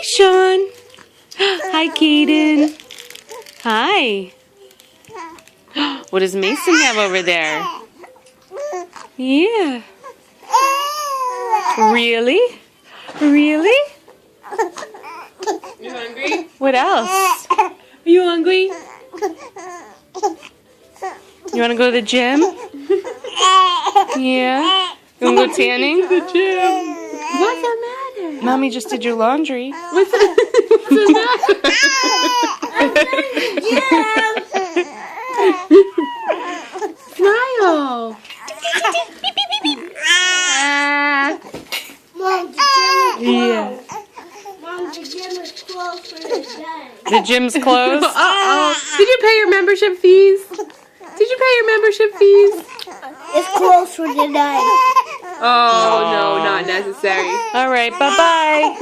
Sean. Hi, Kaden. Hi. What does Mason have over there? Yeah. Really? Really? You hungry? What else? Are you hungry? You want to go to the gym? Yeah. You want to go tanning? The gym. What's the matter? Mommy just did your laundry. What's the matter? Smile. Yeah. Mom, the gym is closed for the day. The gym's closed? Uh-oh. Did you pay your membership fees? Did you pay your membership fees? It's closed for the day. Oh, no, not necessary. All right. Bye-bye.